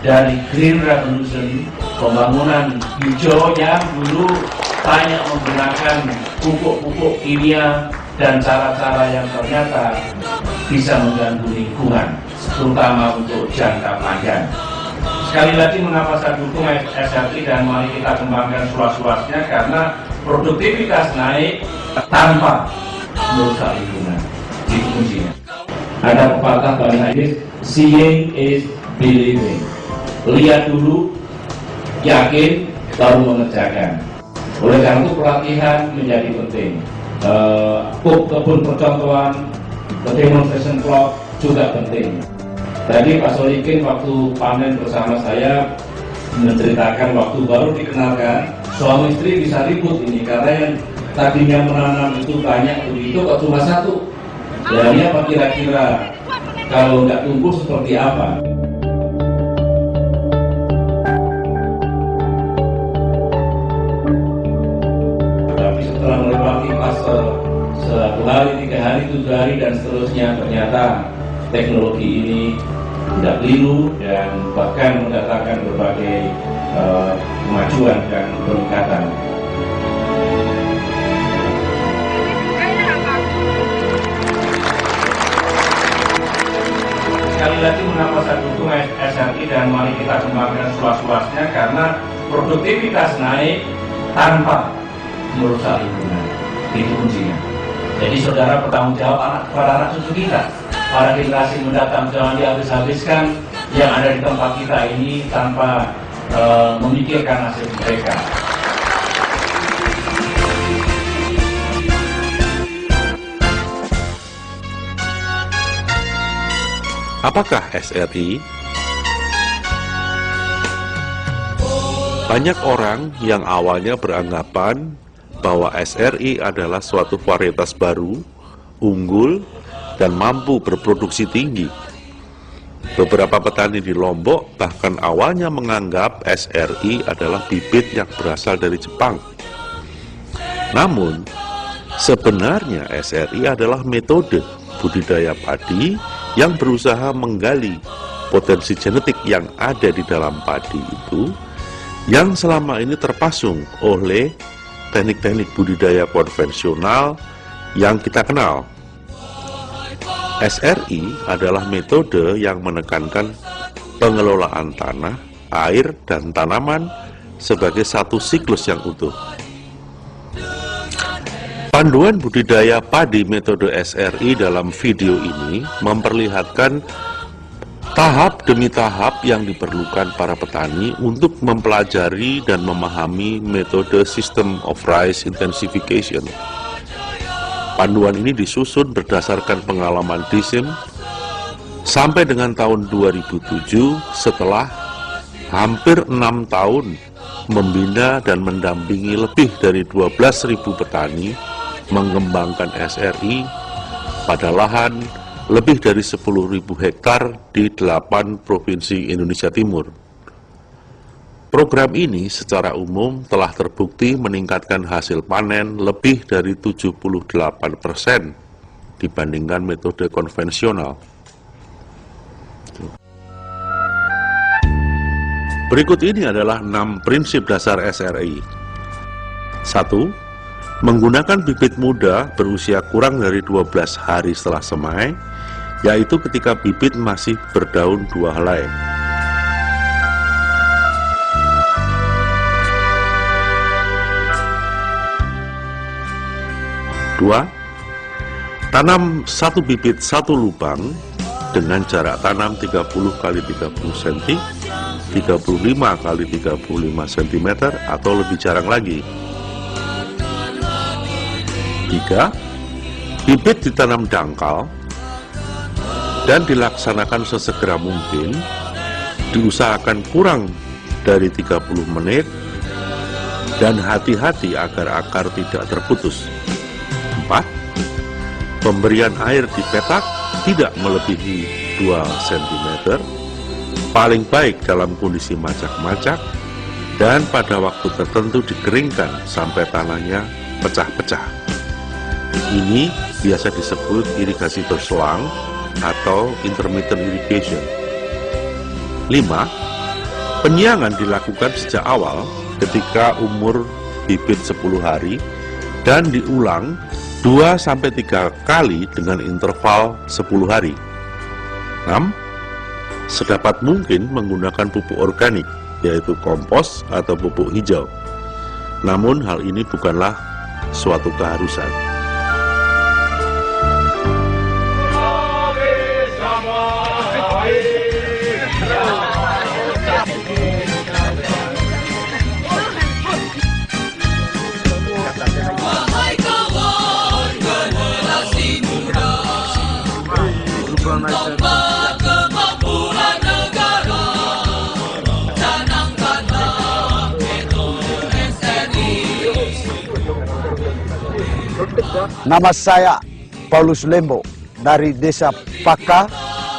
dari Green Revolution, pembangunan hijau yang dulu banyak menggunakan pupuk-pupuk kimia dan cara-cara yang ternyata bisa mengganggu lingkungan, terutama untuk jangka panjang. Sekali lagi, mengapa saya dukung SRT dan mari kita kembangkan seluas-luasnya, karena produktivitas naik tanpa merusak lingkungan. Itu kuncinya. Ada pepatah bahasa Inggris, seeing is believing. Lihat dulu, yakin, baru mengerjakan. Oleh karena itu pelatihan menjadi penting. Kebun percontohan, demonstration plot juga penting. Tadi Pak Solikin waktu panen bersama saya menceritakan waktu baru dikenalkan, suami istri bisa ribut ini karena yang tadinya menanam itu banyak begitu kok cuma satu. Jadi apa kira-kira kalau nggak tumbuh seperti apa? Tapi setelah melewati fase 1 hari, 3 hari, 7 hari dan seterusnya, ternyata teknologi ini tidak keliru dan bahkan mendatangkan berbagai kemajuan dan peningkatan. Sekali lagi, mengapa saya dukung SRT dan mari kita kembangkan seluas-luasnya, karena produktivitas naik tanpa merusak lingkungan. Itu kuncinya. Jadi saudara bertanggung jawab kepada anak cucu kita. Para generasi mendatang jangan dihabis-habiskan yang ada di tempat kita ini tanpa memikirkan nasib mereka. Apakah SRI? Banyak orang yang awalnya beranggapan bahwa SRI adalah suatu varietas baru, unggul, dan mampu berproduksi tinggi. Beberapa petani di Lombok bahkan awalnya menganggap SRI adalah bibit yang berasal dari Jepang. Namun, sebenarnya SRI adalah metode budidaya padi yang berusaha menggali potensi genetik yang ada di dalam padi itu, yang selama ini terpasung oleh teknik-teknik budidaya konvensional yang kita kenal. SRI adalah metode yang menekankan pengelolaan tanah, air, dan tanaman sebagai satu siklus yang utuh. Panduan budidaya padi metode SRI dalam video ini memperlihatkan tahap demi tahap yang diperlukan para petani untuk mempelajari dan memahami metode System of Rice Intensification. Panduan ini disusun berdasarkan pengalaman DISIM sampai dengan tahun 2007 setelah hampir 6 tahun membina dan mendampingi lebih dari 12.000 petani mengembangkan SRI pada lahan lebih dari 10.000 hektar di 8 provinsi Indonesia Timur. Program ini secara umum telah terbukti meningkatkan hasil panen lebih dari 78% dibandingkan metode konvensional. Berikut ini adalah 6 prinsip dasar SRI. 1. Menggunakan bibit muda berusia kurang dari 12 hari setelah semai, yaitu ketika bibit masih berdaun 2 helai. 2. Tanam 1 bibit 1 lubang dengan jarak tanam 30 x 30 cm, 35 x 35 cm atau lebih jarang lagi. 3. Bibit ditanam dangkal dan dilaksanakan sesegera mungkin, diusahakan kurang dari 30 menit, dan hati-hati agar akar tidak terputus. 4. Pemberian air di petak tidak melebihi 2 cm, paling baik dalam kondisi macak-macak, dan pada waktu tertentu dikeringkan sampai tanahnya pecah-pecah. Ini biasa disebut irigasi berselang atau intermittent irrigation. 5. Penyiangan dilakukan sejak awal ketika umur bibit 10 hari dan diulang 2-3 kali dengan interval 10 hari. 6. Sedapat mungkin menggunakan pupuk organik, yaitu kompos atau pupuk hijau. Namun hal ini bukanlah suatu keharusan. Nama saya Paulus Lembo dari Desa Paka,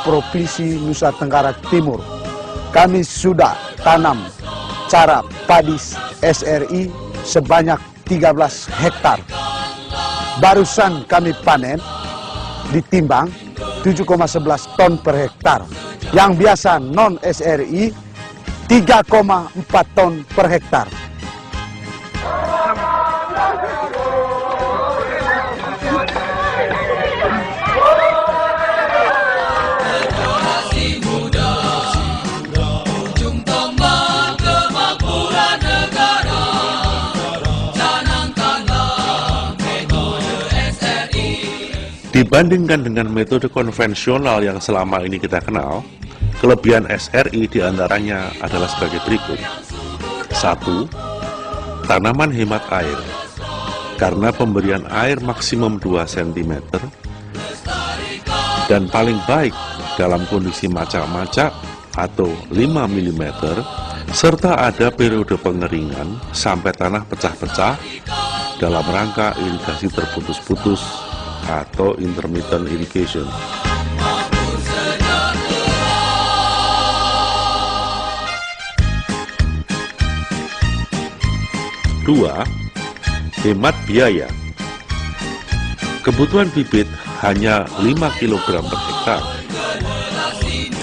Provinsi Nusa Tenggara Timur. Kami sudah tanam cara padi SRI sebanyak 13 hektar. Barusan kami panen ditimbang 7,11 ton per hektar. Yang biasa non SRI 3,4 ton per hektar. Dibandingkan dengan metode konvensional yang selama ini kita kenal, kelebihan SRI diantaranya adalah sebagai berikut. 1. Tanaman hemat air. Karena pemberian air maksimum 2 cm dan paling baik dalam kondisi macak-macak atau 5 mm, serta ada periode pengeringan sampai tanah pecah-pecah dalam rangka irigasi terputus-putus atau intermittent irrigation. Dua, hemat biaya. Kebutuhan bibit hanya 5 kg per hektar.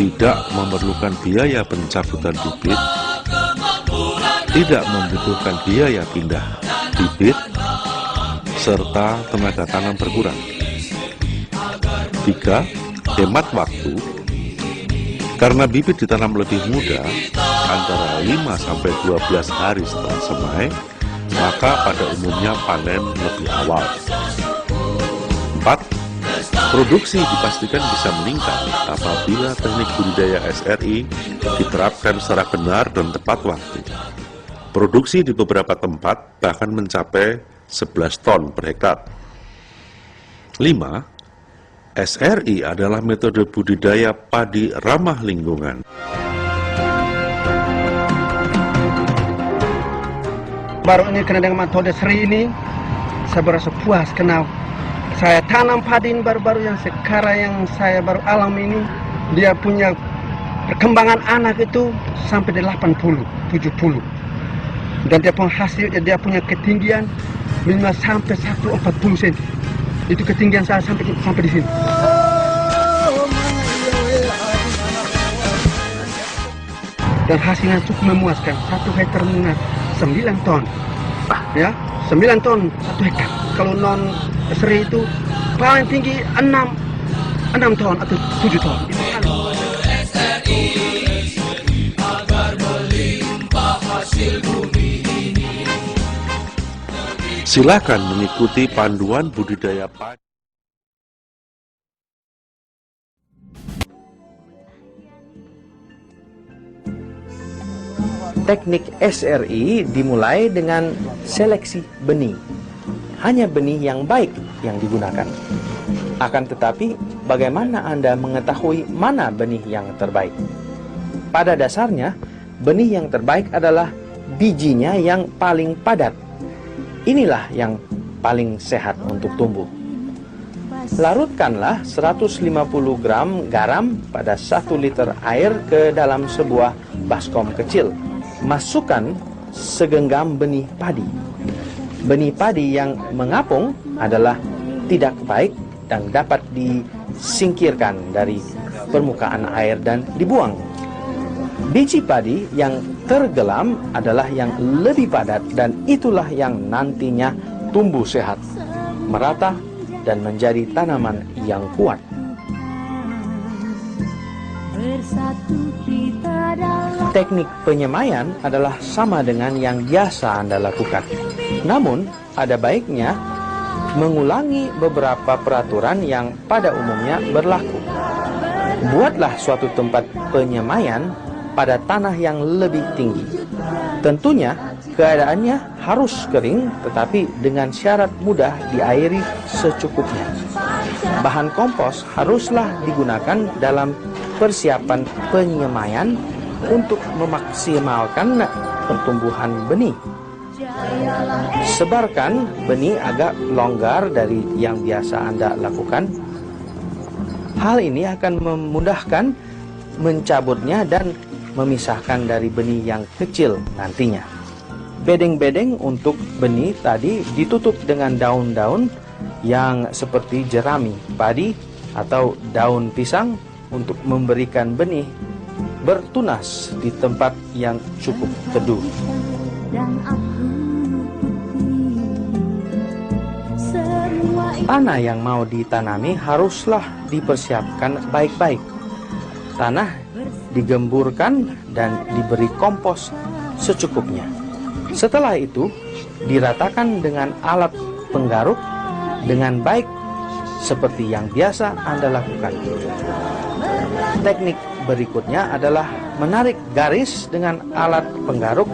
Tidak memerlukan biaya pencabutan bibit, tidak membutuhkan biaya pindah bibit, serta tenaga tanam berkurang. 3. Hemat waktu. Karena bibit ditanam lebih muda, antara 5-12 hari setelah semai, maka pada umumnya panen lebih awal. 4. Produksi dipastikan bisa meningkat apabila teknik budidaya SRI diterapkan secara benar dan tepat waktu. Produksi di beberapa tempat bahkan mencapai 11 ton per hektar. 5. SRI adalah metode budidaya padi ramah lingkungan. Baru ini kena dengan metode SRI ini, saya berasa puas karena saya tanam padi ini baru-baru yang sekarang yang saya baru alami ini, dia punya perkembangan anak itu sampai 80-70. Dan dia punya hasil, dia punya ketinggian 5-140 cm. Itu ketinggian saya sampai di sini. Dan hasilnya cukup memuaskan. 1 hektar menggunakan 9 ton. Ya, 9 ton 1 hektar. Kalau non SRI itu paling tinggi 6 ton atau 7 ton. Itu Silakan mengikuti panduan budidaya padi. Teknik SRI dimulai dengan seleksi benih. Hanya benih yang baik yang digunakan. Akan tetapi, bagaimana Anda mengetahui mana benih yang terbaik? Pada dasarnya, benih yang terbaik adalah bijinya yang paling padat. Inilah yang paling sehat untuk tumbuh. Larutkanlah 150 gram garam pada 1 liter air ke dalam sebuah baskom kecil. Masukkan segenggam benih padi. Benih padi yang mengapung adalah tidak baik dan dapat disingkirkan dari permukaan air dan dibuang. Biji padi yang tergelam adalah yang lebih padat dan itulah yang nantinya tumbuh sehat, merata, dan menjadi tanaman yang kuat. Teknik penyemaian adalah sama dengan yang biasa Anda lakukan. Namun, ada baiknya mengulangi beberapa peraturan yang pada umumnya berlaku. Buatlah suatu tempat penyemaian pada tanah yang lebih tinggi. Tentunya, keadaannya harus kering tetapi dengan syarat mudah diairi secukupnya. Bahan kompos haruslah digunakan dalam persiapan penyemaian untuk memaksimalkan pertumbuhan benih. Sebarkan benih agak longgar dari yang biasa Anda lakukan. Hal ini akan memudahkan mencabutnya dan memisahkan dari benih yang kecil nantinya. Bedeng-bedeng untuk benih tadi ditutup dengan daun-daun yang seperti jerami, padi, atau daun pisang untuk memberikan benih bertunas di tempat yang cukup teduh. Tanah yang mau ditanami haruslah dipersiapkan baik-baik. Tanah digemburkan dan diberi kompos secukupnya. Setelah itu, diratakan dengan alat penggaruk dengan baik seperti yang biasa Anda lakukan. Teknik berikutnya adalah menarik garis dengan alat penggaruk.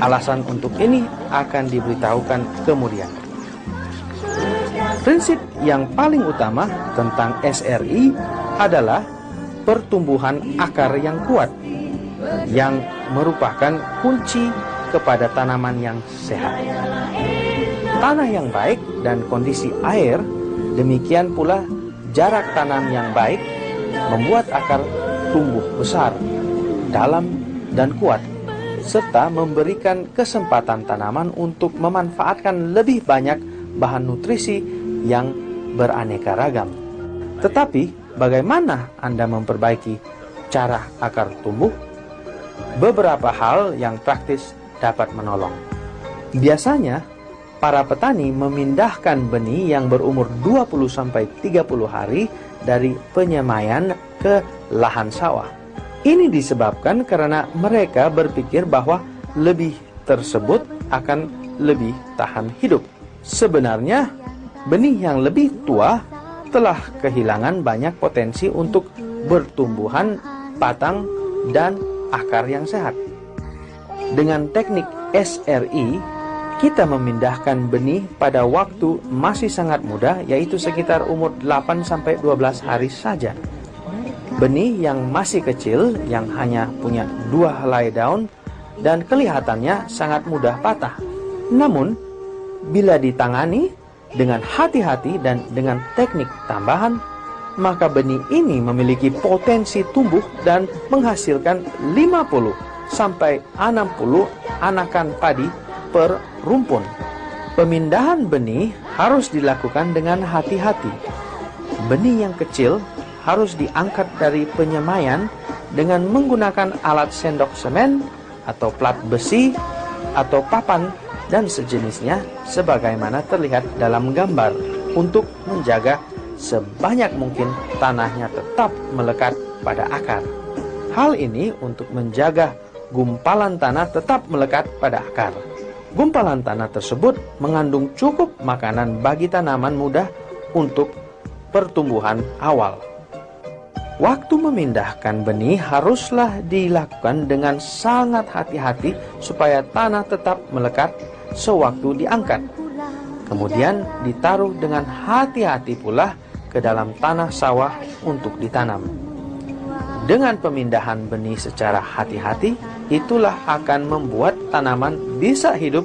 Alasan untuk ini akan diberitahukan kemudian. Prinsip yang paling utama tentang SRI adalah pertumbuhan akar yang kuat, yang merupakan kunci kepada tanaman yang sehat. Tanah yang baik dan kondisi air, demikian pula jarak tanam yang baik, membuat akar tumbuh besar, dalam, dan kuat, serta memberikan kesempatan tanaman untuk memanfaatkan lebih banyak bahan nutrisi yang beraneka ragam. Tetapi, bagaimana Anda memperbaiki cara akar tumbuh? Beberapa hal yang praktis dapat menolong. Biasanya, para petani memindahkan benih yang berumur 20-30 hari dari penyemaian ke lahan sawah. Ini disebabkan karena mereka berpikir bahwa lebih tersebut akan lebih tahan hidup. Sebenarnya, benih yang lebih tua telah kehilangan banyak potensi untuk bertumbuhan batang dan akar yang sehat. Dengan teknik SRI, kita memindahkan benih pada waktu masih sangat muda, yaitu sekitar umur 8-12 hari saja. Benih yang masih kecil, yang hanya punya 2 helai daun, dan kelihatannya sangat mudah patah. Namun, bila ditangani dengan hati-hati dan dengan teknik tambahan, maka benih ini memiliki potensi tumbuh dan menghasilkan 50-60 anakan padi per rumpun. Pemindahan benih harus dilakukan dengan hati-hati. Benih yang kecil harus diangkat dari penyemaian dengan menggunakan alat sendok semen atau plat besi atau papan dan sejenisnya sebagaimana terlihat dalam gambar untuk menjaga sebanyak mungkin tanahnya tetap melekat pada akar. Hal ini untuk menjaga gumpalan tanah tetap melekat pada akar. Gumpalan tanah tersebut mengandung cukup makanan bagi tanaman muda untuk pertumbuhan awal. Waktu memindahkan benih haruslah dilakukan dengan sangat hati-hati supaya tanah tetap melekat sewaktu diangkat. Kemudian ditaruh dengan hati-hati pula ke dalam tanah sawah untuk ditanam. Dengan pemindahan benih secara hati-hati, itulah akan membuat tanaman bisa hidup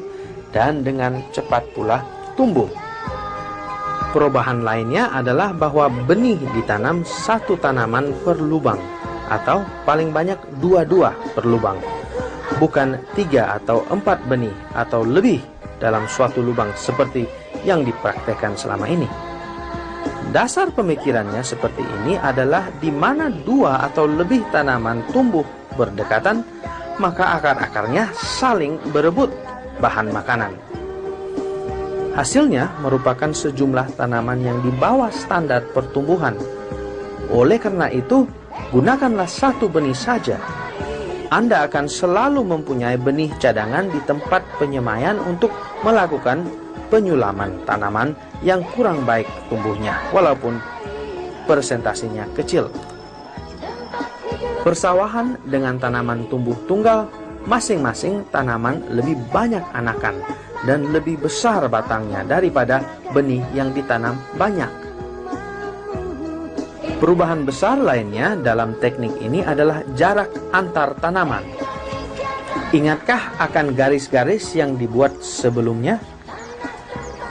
dan dengan cepat pula tumbuh. Perubahan lainnya adalah bahwa benih ditanam satu tanaman per lubang atau paling banyak 2 per lubang, bukan 3 atau 4 benih atau lebih dalam suatu lubang seperti yang dipraktekkan selama ini. Dasar pemikirannya seperti ini adalah di mana 2 atau lebih tanaman tumbuh berdekatan, maka akar-akarnya saling berebut bahan makanan. Hasilnya merupakan sejumlah tanaman yang di bawah standar pertumbuhan. Oleh karena itu, gunakanlah satu benih saja. Anda akan selalu mempunyai benih cadangan di tempat penyemaian untuk melakukan penyulaman tanaman yang kurang baik tumbuhnya, walaupun persentasinya kecil. Persawahan dengan tanaman tumbuh tunggal, masing-masing tanaman lebih banyak anakan dan lebih besar batangnya daripada benih yang ditanam banyak. Perubahan besar lainnya dalam teknik ini adalah jarak antar tanaman. Ingatkah akan garis-garis yang dibuat sebelumnya?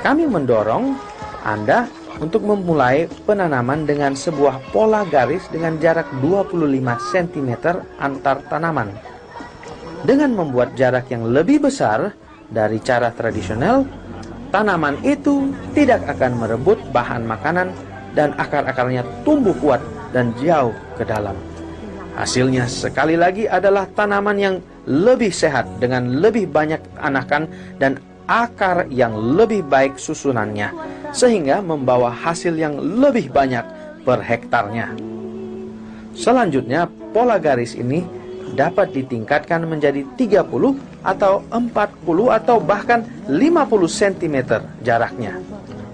Kami mendorong Anda untuk memulai penanaman dengan sebuah pola garis dengan jarak 25 cm antar tanaman. Dengan membuat jarak yang lebih besar dari cara tradisional, tanaman itu tidak akan merebut bahan makanan dan akar-akarnya tumbuh kuat dan jauh ke dalam. Hasilnya sekali lagi adalah tanaman yang lebih sehat dengan lebih banyak anakan dan akar yang lebih baik susunannya, sehingga membawa hasil yang lebih banyak per hektarnya. Selanjutnya, pola garis ini dapat ditingkatkan menjadi 30 atau 40 atau bahkan 50 cm jaraknya.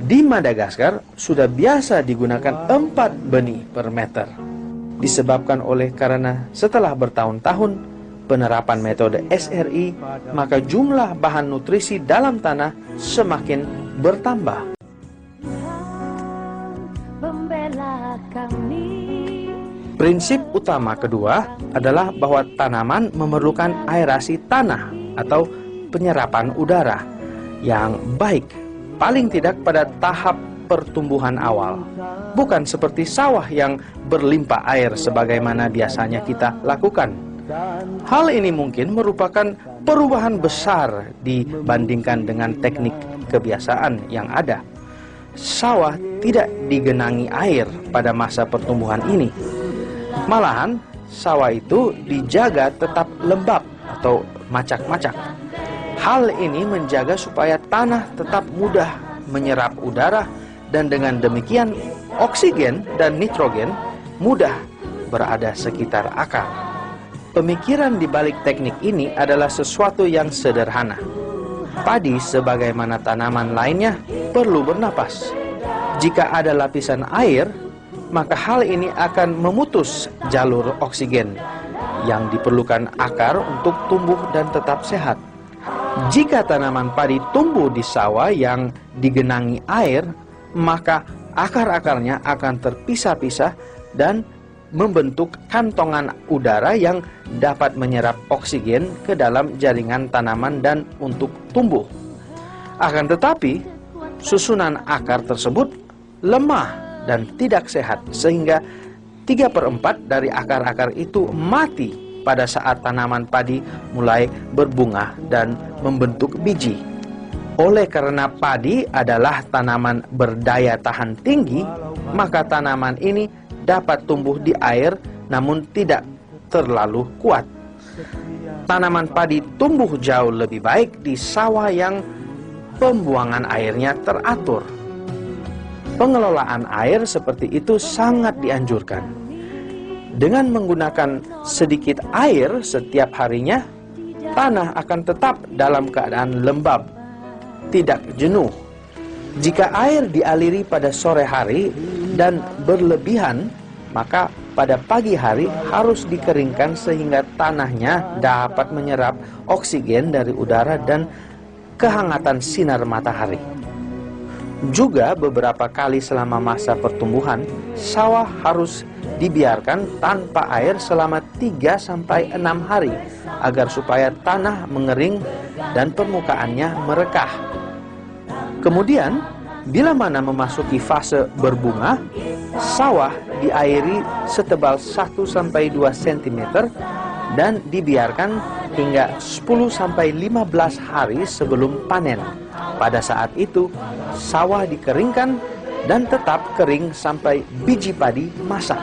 Di Madagaskar sudah biasa digunakan 4 benih per meter. Disebabkan oleh karena setelah bertahun-tahun penerapan metode SRI, maka jumlah bahan nutrisi dalam tanah semakin bertambah. Prinsip utama kedua adalah bahwa tanaman memerlukan aerasi tanah atau penyerapan udara yang baik, paling tidak pada tahap pertumbuhan awal. Bukan seperti sawah yang berlimpah air sebagaimana biasanya kita lakukan. Hal ini mungkin merupakan perubahan besar dibandingkan dengan teknik kebiasaan yang ada. Sawah tidak digenangi air pada masa pertumbuhan ini. Malahan, sawah itu dijaga tetap lembab atau macak-macak. Hal ini menjaga supaya tanah tetap mudah menyerap udara dan dengan demikian oksigen dan nitrogen mudah berada sekitar akar. Pemikiran di balik teknik ini adalah sesuatu yang sederhana. Padi sebagaimana tanaman lainnya perlu bernapas. Jika ada lapisan air, maka hal ini akan memutus jalur oksigen yang diperlukan akar untuk tumbuh dan tetap sehat. Jika tanaman padi tumbuh di sawah yang digenangi air, maka akar-akarnya akan terpisah-pisah dan membentuk kantongan udara yang dapat menyerap oksigen ke dalam jaringan tanaman dan untuk tumbuh. Akan tetapi, susunan akar tersebut lemah dan tidak sehat, sehingga 3/4 dari akar-akar itu mati pada saat tanaman padi mulai berbunga dan membentuk biji. Oleh karena padi adalah tanaman berdaya tahan tinggi, maka tanaman ini dapat tumbuh di air namun tidak terlalu kuat. Tanaman padi tumbuh jauh lebih baik di sawah yang pembuangan airnya teratur. Pengelolaan air seperti itu sangat dianjurkan. Dengan menggunakan sedikit air setiap harinya, tanah akan tetap dalam keadaan lembab, tidak jenuh. Jika air dialiri pada sore hari dan berlebihan, maka pada pagi hari harus dikeringkan sehingga tanahnya dapat menyerap oksigen dari udara dan kehangatan sinar matahari. Juga beberapa kali selama masa pertumbuhan, sawah harus dibiarkan tanpa air selama 3-6 hari agar supaya tanah mengering dan permukaannya merekah. Kemudian, bila mana memasuki fase berbunga, sawah diairi setebal 1-2 cm dan dibiarkan hingga 10-15 hari sebelum panen. Pada saat itu, sawah dikeringkan dan tetap kering sampai biji padi masak.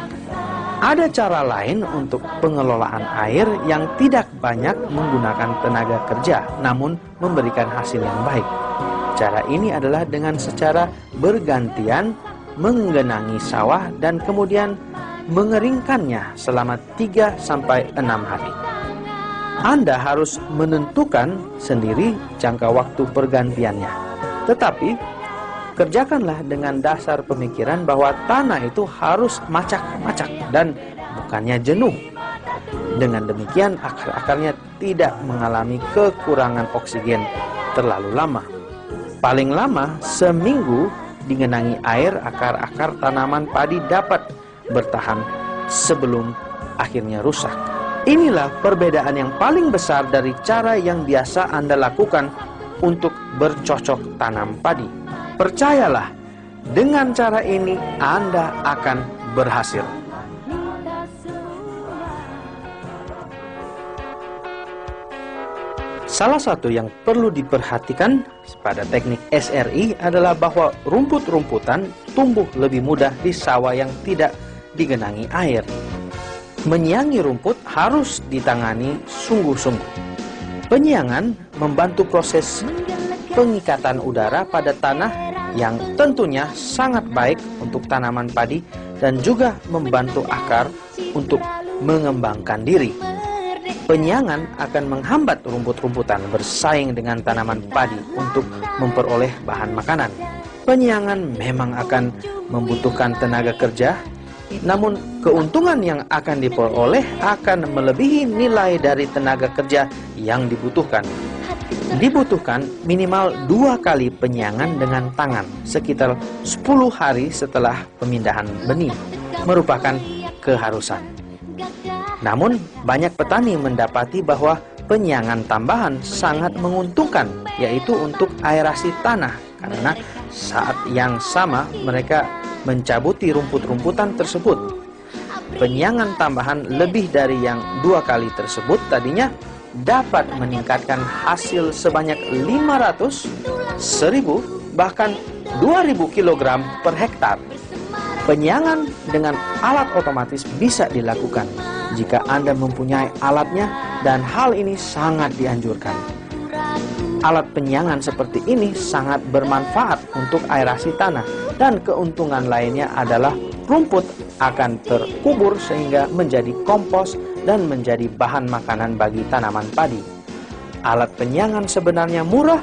Ada cara lain untuk pengelolaan air yang tidak banyak menggunakan tenaga kerja, namun memberikan hasil yang baik. Cara ini adalah dengan secara bergantian menggenangi sawah dan kemudian mengeringkannya selama 3-6 hari. Anda harus menentukan sendiri jangka waktu pergantiannya. Tetapi, kerjakanlah dengan dasar pemikiran bahwa tanah itu harus macak-macak dan bukannya jenuh. Dengan demikian, akar-akarnya tidak mengalami kekurangan oksigen terlalu lama. Paling lama, seminggu digenangi air, akar-akar tanaman padi dapat bertahan sebelum akhirnya rusak. Inilah perbedaan yang paling besar dari cara yang biasa Anda lakukan untuk bercocok tanam padi. Percayalah, dengan cara ini Anda akan berhasil. Salah satu yang perlu diperhatikan pada teknik SRI adalah bahwa rumput-rumputan tumbuh lebih mudah di sawah yang tidak digenangi air. Menyiangi rumput harus ditangani sungguh-sungguh. Penyiangan membantu proses pengikatan udara pada tanah yang tentunya sangat baik untuk tanaman padi dan juga membantu akar untuk mengembangkan diri. Penyiangan akan menghambat rumput-rumputan bersaing dengan tanaman padi untuk memperoleh bahan makanan. Penyiangan memang akan membutuhkan tenaga kerja, namun keuntungan yang akan diperoleh akan melebihi nilai dari tenaga kerja yang dibutuhkan. Dibutuhkan minimal 2 kali penyiangan dengan tangan sekitar 10 hari setelah pemindahan benih, merupakan keharusan. Namun banyak petani mendapati bahwa penyiangan tambahan sangat menguntungkan, yaitu untuk aerasi tanah, karena saat yang sama mereka mencabuti rumput-rumputan tersebut. Penyiangan tambahan lebih dari yang 2 kali tersebut tadinya dapat meningkatkan hasil sebanyak 500, 1000, bahkan 2000 kg per hektar. Penyiangan dengan alat otomatis bisa dilakukan jika Anda mempunyai alatnya, dan hal ini sangat dianjurkan. Alat penyiangan seperti ini sangat bermanfaat untuk aerasi tanah, dan keuntungan lainnya adalah rumput akan terkubur sehingga menjadi kompos dan menjadi bahan makanan bagi tanaman padi. Alat penyiangan sebenarnya murah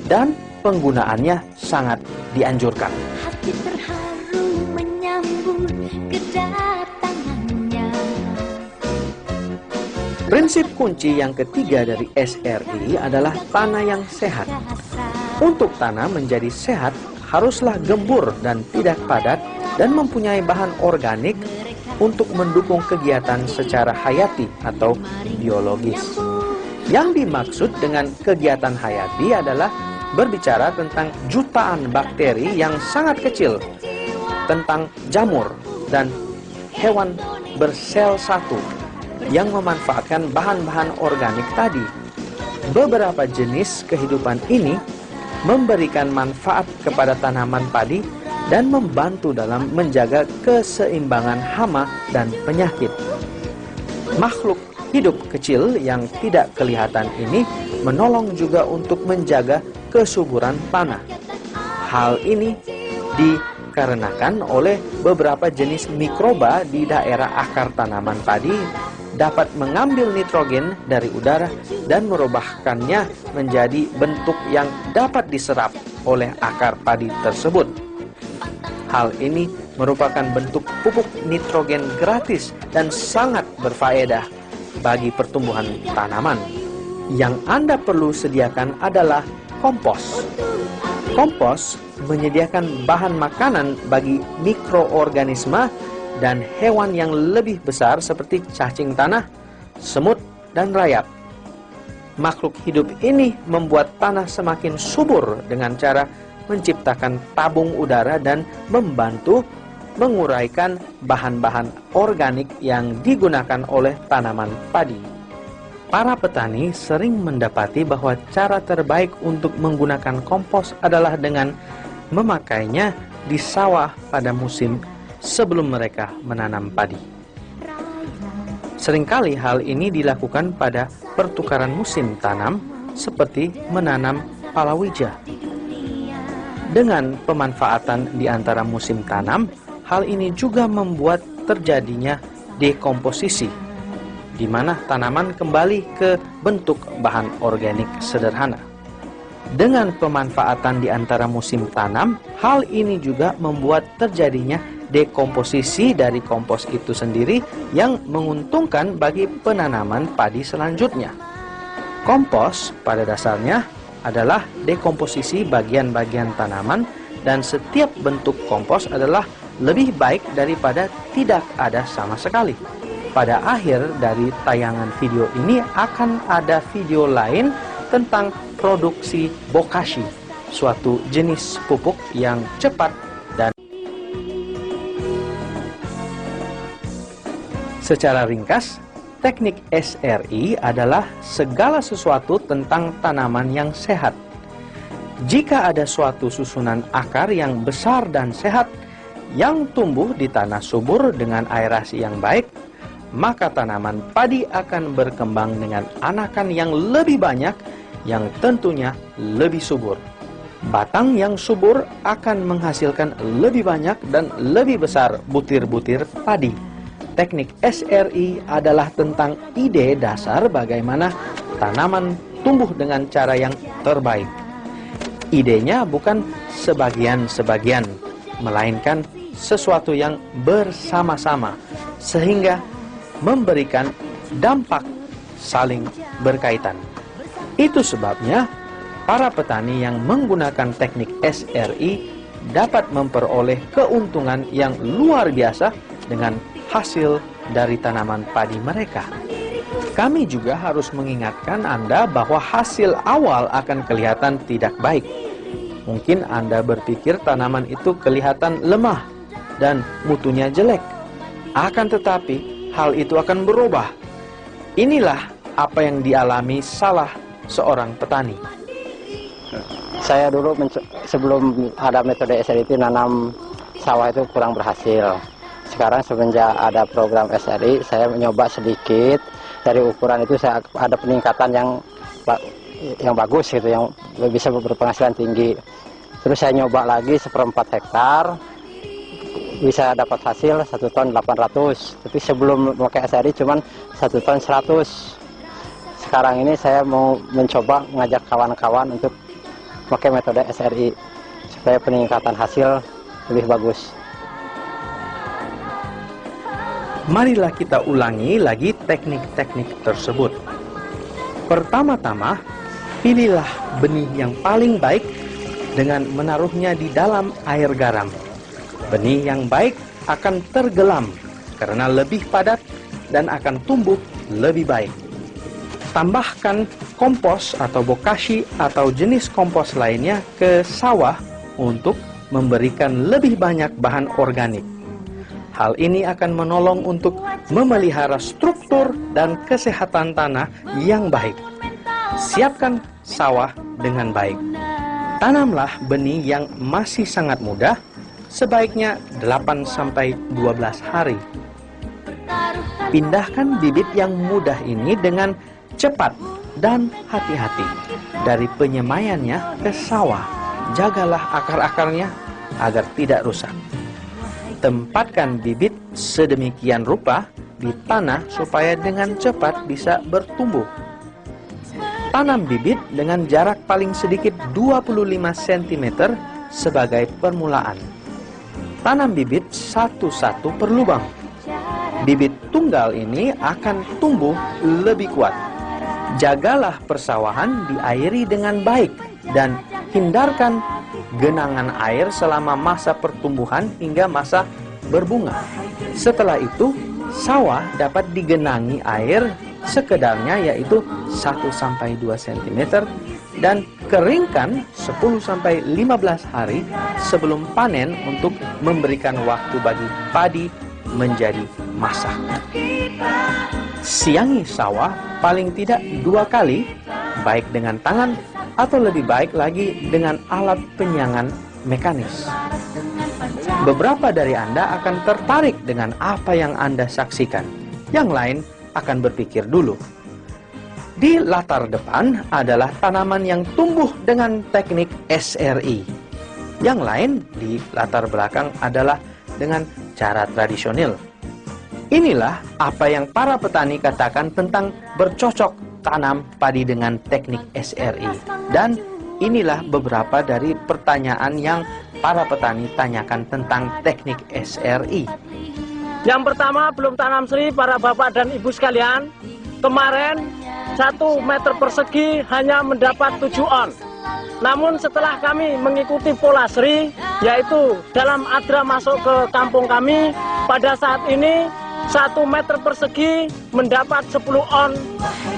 dan penggunaannya sangat dianjurkan. Hati terharu menyambut kedatangannya. Prinsip kunci yang ketiga dari SRI adalah tanah yang sehat. Untuk tanah menjadi sehat, haruslah gembur dan tidak padat dan mempunyai bahan organik untuk mendukung kegiatan secara hayati atau biologis. Yang dimaksud dengan kegiatan hayati adalah berbicara tentang jutaan bakteri yang sangat kecil, tentang jamur dan hewan bersel satu yang memanfaatkan bahan-bahan organik tadi. Beberapa jenis kehidupan ini memberikan manfaat kepada tanaman padi dan membantu dalam menjaga keseimbangan hama dan penyakit. Makhluk hidup kecil yang tidak kelihatan ini menolong juga untuk menjaga kesuburan tanah. Hal ini dikarenakan oleh beberapa jenis mikroba di daerah akar tanaman padi dapat mengambil nitrogen dari udara dan merubahkannya menjadi bentuk yang dapat diserap oleh akar padi tersebut. Hal ini merupakan bentuk pupuk nitrogen gratis dan sangat berfaedah bagi pertumbuhan tanaman. Yang Anda perlu sediakan adalah kompos. Kompos menyediakan bahan makanan bagi mikroorganisme dan hewan yang lebih besar seperti cacing tanah, semut, dan rayap. Makhluk hidup ini membuat tanah semakin subur dengan cara menciptakan tabung udara dan membantu menguraikan bahan-bahan organik yang digunakan oleh tanaman padi. Para petani sering mendapati bahwa cara terbaik untuk menggunakan kompos adalah dengan memakainya di sawah pada musim sebelum mereka menanam padi. Seringkali hal ini dilakukan pada pertukaran musim tanam seperti menanam palawija. Dengan pemanfaatan di antara musim tanam, hal ini juga membuat terjadinya dekomposisi, di mana tanaman kembali ke bentuk bahan organik sederhana. Dengan pemanfaatan di antara musim tanam, hal ini juga membuat terjadinya dekomposisi dari kompos itu sendiri yang menguntungkan bagi penanaman padi selanjutnya. Kompos pada dasarnya adalah dekomposisi bagian-bagian tanaman, dan setiap bentuk kompos adalah lebih baik daripada tidak ada sama sekali. Pada akhir dari tayangan video ini akan ada video lain tentang produksi bokashi, suatu jenis pupuk yang cepat dan secara ringkas. Teknik SRI adalah segala sesuatu tentang tanaman yang sehat. Jika ada suatu susunan akar yang besar dan sehat yang tumbuh di tanah subur dengan aerasi yang baik, maka tanaman padi akan berkembang dengan anakan yang lebih banyak, yang tentunya lebih subur. Batang yang subur akan menghasilkan lebih banyak dan lebih besar butir-butir padi. Teknik SRI adalah tentang ide dasar bagaimana tanaman tumbuh dengan cara yang terbaik. Idenya bukan sebagian-sebagian, melainkan sesuatu yang bersama-sama, sehingga memberikan dampak saling berkaitan. Itu sebabnya para petani yang menggunakan teknik SRI dapat memperoleh keuntungan yang luar biasa dengan hasil dari tanaman padi mereka. Kami juga harus mengingatkan Anda bahwa hasil awal akan kelihatan tidak baik. Mungkin Anda berpikir tanaman itu kelihatan lemah dan mutunya jelek. Akan tetapi, hal itu akan berubah. Inilah apa yang dialami salah seorang petani. Saya dulu sebelum ada metode SRI itu nanam sawah itu kurang berhasil. Sekarang semenjak ada program SRI, saya mencoba sedikit. Dari ukuran itu saya ada peningkatan yang bagus gitu, yang bisa berpenghasilan tinggi. Terus saya nyoba lagi 1/4 hektar, bisa dapat hasil 1 ton 800. Tapi sebelum memakai SRI cuman 1 ton 100. Sekarang ini saya mau mencoba mengajak kawan-kawan untuk pakai metode SRI supaya peningkatan hasil lebih bagus. Marilah kita ulangi lagi teknik-teknik tersebut. Pertama-tama, pilihlah benih yang paling baik dengan menaruhnya di dalam air garam. Benih yang baik akan tergelam karena lebih padat dan akan tumbuh lebih baik. Tambahkan kompos atau bokashi atau jenis kompos lainnya ke sawah untuk memberikan lebih banyak bahan organik. Hal ini akan menolong untuk memelihara struktur dan kesehatan tanah yang baik. Siapkan sawah dengan baik. Tanamlah benih yang masih sangat muda, sebaiknya 8-12 hari. Pindahkan bibit yang mudah ini dengan cepat dan hati-hati dari penyemaiannya ke sawah. Jagalah akar-akarnya agar tidak rusak. Tempatkan bibit sedemikian rupa di tanah supaya dengan cepat bisa bertumbuh. Tanam bibit dengan jarak paling sedikit 25 cm sebagai permulaan. Tanam bibit satu-satu per lubang. Bibit tunggal ini akan tumbuh lebih kuat. Jagalah persawahan diairi dengan baik dan hindarkan genangan air selama masa pertumbuhan hingga masa berbunga. Setelah itu, sawah dapat digenangi air sekedarnya, yaitu 1-2 cm, dan keringkan 10-15 hari sebelum panen untuk memberikan waktu bagi padi menjadi masak. Siangi sawah paling tidak 2 kali, baik dengan tangan atau lebih baik lagi dengan alat penyiangan mekanis. Beberapa dari Anda akan tertarik dengan apa yang Anda saksikan. Yang lain akan berpikir dulu. Di latar depan adalah tanaman yang tumbuh dengan teknik SRI. Yang lain di latar belakang adalah dengan cara tradisional. Inilah apa yang para petani katakan tentang bercocok tanam padi dengan teknik SRI. Dan inilah beberapa dari pertanyaan yang para petani tanyakan tentang teknik SRI. Yang pertama, belum tanam seri para bapak dan ibu sekalian. Kemarin 1 meter persegi hanya mendapat 7 on. Namun setelah kami mengikuti pola seri, yaitu dalam adra masuk ke kampung kami, pada saat ini 1 meter persegi mendapat 10 on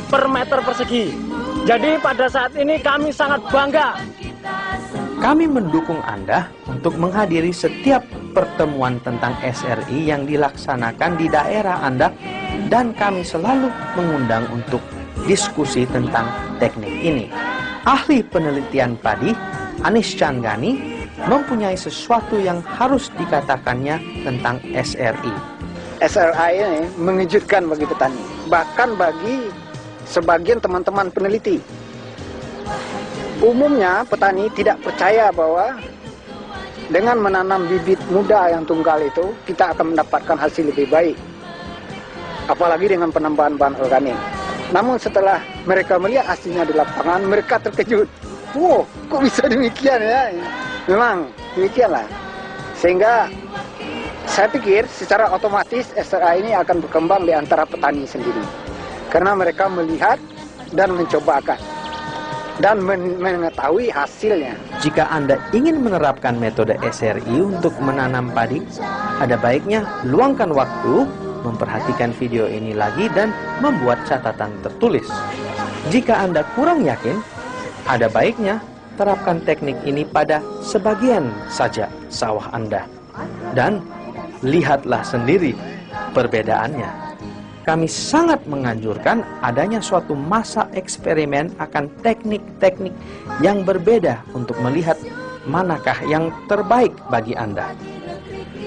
per meter persegi. Jadi pada saat ini kami sangat bangga. Kami mendukung Anda untuk menghadiri setiap pertemuan tentang SRI yang dilaksanakan di daerah Anda, dan kami selalu mengundang untuk diskusi tentang teknik ini. Ahli penelitian padi, Anies Changgani, mempunyai sesuatu yang harus dikatakannya tentang SRI. SRI ini mengejutkan bagi petani, bahkan bagi sebagian teman-teman peneliti. Umumnya petani tidak percaya bahwa dengan menanam bibit muda yang tunggal itu kita akan mendapatkan hasil lebih baik, apalagi dengan penambahan bahan organik. Namun setelah mereka melihat hasilnya di lapangan, mereka terkejut. Wow, kok bisa demikian ya? Memang demikianlah. Sehingga saya pikir secara otomatis SRI ini akan berkembang di antara petani sendiri. Karena mereka melihat dan mencobakan dan mengetahui hasilnya. Jika Anda ingin menerapkan metode SRI untuk menanam padi, ada baiknya luangkan waktu, memperhatikan video ini lagi dan membuat catatan tertulis. Jika Anda kurang yakin, ada baiknya terapkan teknik ini pada sebagian saja sawah Anda. Dan lihatlah sendiri perbedaannya. Kami sangat menganjurkan adanya suatu masa eksperimen akan teknik-teknik yang berbeda untuk melihat manakah yang terbaik bagi Anda.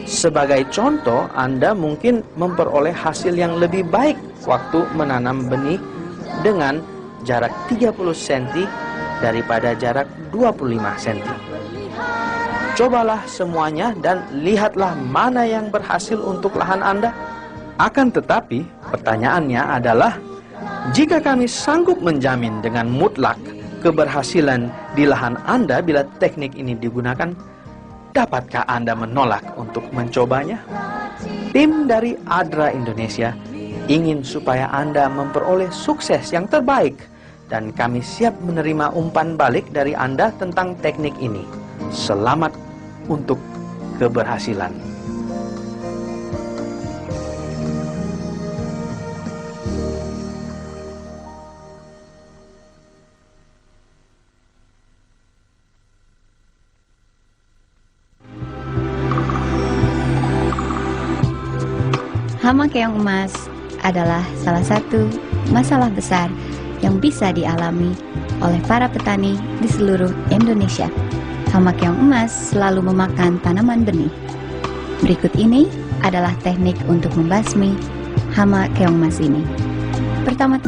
Sebagai contoh, Anda mungkin memperoleh hasil yang lebih baik waktu menanam benih dengan jarak 30 cm daripada jarak 25 cm. Cobalah semuanya dan lihatlah mana yang berhasil untuk lahan Anda. Akan tetapi, pertanyaannya adalah, jika kami sanggup menjamin dengan mutlak keberhasilan di lahan Anda bila teknik ini digunakan, dapatkah Anda menolak untuk mencobanya? Tim dari ADRA Indonesia ingin supaya Anda memperoleh sukses yang terbaik, dan kami siap menerima umpan balik dari Anda tentang teknik ini. Selamat untuk keberhasilan. Hama keong emas adalah salah satu masalah besar yang bisa dialami oleh para petani di seluruh Indonesia. Hama keong emas selalu memakan tanaman benih. Berikut ini adalah teknik untuk membasmi hama keong emas ini. Pertama,